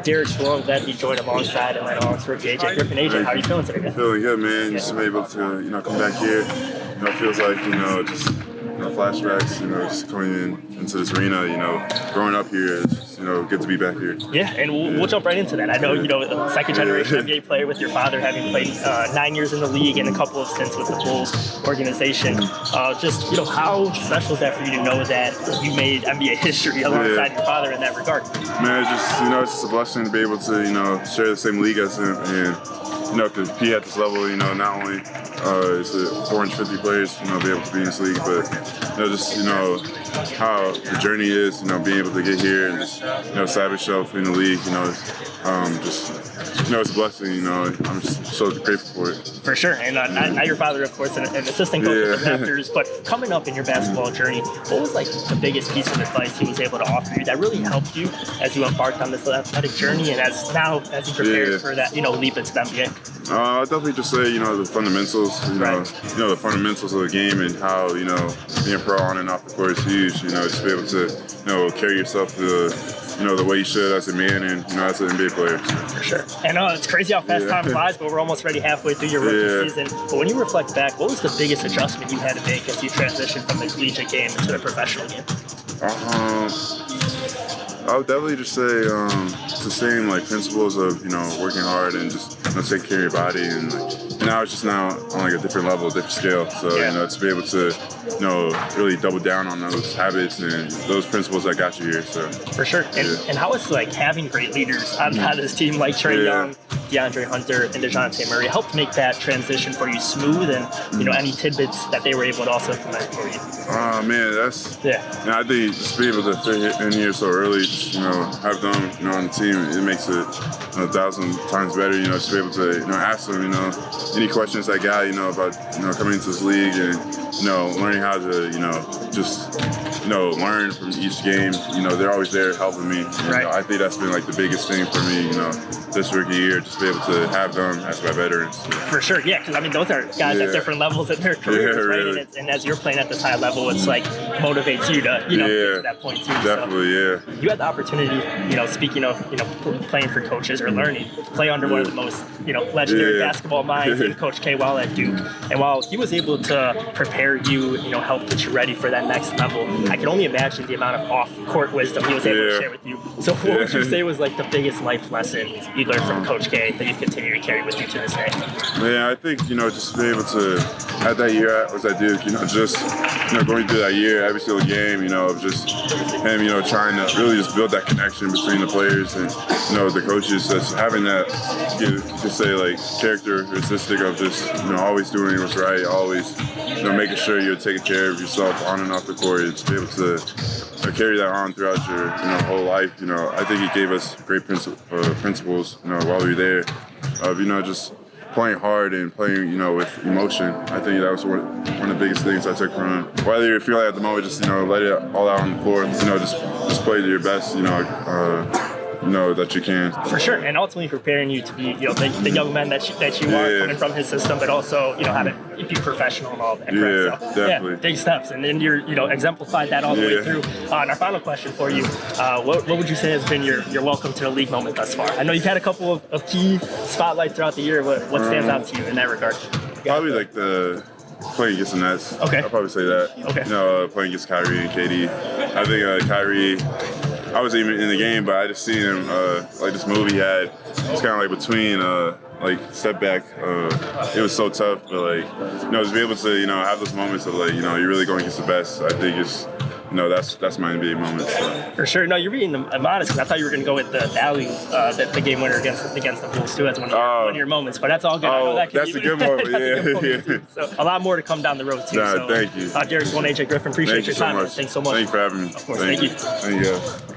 Derek Spallone, glad you joined alongside and led along rookie AJ Griffin. AJ, how are you feeling today, man? Feeling good, man. Just been able to, come back here. It feels like, just flashbacks, just coming into this arena, growing up here, it's just, good to be back here. Yeah, and we'll jump right into that. I know, second generation NBA player with your father, having played 9 years in the league and a couple of stints with the Bulls organization. How special is that for you to know that you made NBA history alongside your father in that regard? Man, it's just a blessing to be able to, share the same league as him and, because he at this level, not only is it 450 players, be able to be in this league, but how the journey is, being able to get here and just, establish yourself in the league, it's a blessing, I'm just so grateful for it. For sure, and now your father, of course, an assistant coach for the Raptors, but coming up in your basketball journey, what was like the biggest piece of advice he was able to offer you that really helped you as you embarked on this athletic journey and as you prepared for that, leap into the NBA? I'll definitely just say, the fundamentals, the fundamentals of the game and how, being pro on and off the court is huge, just be able to, carry yourself the way you should as a man and, as an NBA player. For sure. And it's crazy how fast time flies, but we're almost already halfway through your rookie season. But when you reflect back, what was the biggest adjustment you had to make as you transitioned from the collegiate game to the professional game? I would definitely just say it's the same principles of working hard and just taking care of your body and now it's just on a different level, a different scale. So to be able to really double down on those habits and those principles that got you here. So for sure. And how is having great leaders on this team like Trae Young, DeAndre Hunter, and DeJounte Murray helped make that transition for you smooth and any tidbits that they were able to also implement for you? Man, that's I think just be able to fit in here so early, have them on the team, it makes it 1,000 times better. Just be able to ask them any questions I got about coming into this league and learning how to learn from each game. They're always there helping me. I think that's been the biggest thing for me. This rookie year, just be able to have them as my veterans. For sure, yeah, because those are guys at different levels in their careers, right? Really. And as you're playing at this high level, it's motivates you to get to that point too. Definitely, so, you had the opportunity, speaking of playing for coaches or learning, play under one of the most legendary basketball minds in Coach K while at Duke. And while he was able to prepare you, help get you ready for that next level, I can only imagine the amount of off-court wisdom he was able to share with you. So what would you say was the biggest life lesson you learned from Coach K that you continue to carry with you to this day? Yeah, I think, just be able to have that year was at Duke, just, going through that year, every single game, of just him, trying to really just build that connection between the players and, the coaches, just having that, you could say, characteristic of just, always doing what's right, always, making sure you're taking care of yourself on and off the court, and just be able to carry that on throughout your, whole life. I think he gave us great principles, while we were there, of, just playing hard and playing, with emotion. I think that was one of the biggest things I took from him. Whether you feel at the moment, just, let it all out on the floor, just play to your best, that you can. For sure, and ultimately preparing you to be, the young man that you are coming from his system, but also, how to be professional and all that. Yeah, so, definitely. Big steps, and then you're, exemplified that all the way through. And our final question for you: what would you say has been your welcome to the league moment thus far? I know you've had a couple of key spotlights throughout the year. What stands out to you in that regard? Probably the playing against the Nets. Okay. I'll probably say that. Okay. Playing against Kyrie and KD. I think Kyrie, I wasn't even in the game, but I just seen him, this move he had. It's kind of between, step back. It was so tough, but to be able to, have those moments of you're really going against the best. I think it's, that's my NBA moment. So. For sure. No, you're being modest because I thought you were going to go with the alley, the game winner against the Bulls too as one of your moments. But that's all good. Oh, that's a good moment. Yeah. So a lot more to come down the road too. Thank you. Derek Spallone, AJ Griffin, appreciate your time. So much. Thanks so much. Thanks for having me. Of course. Thank you. Thank you.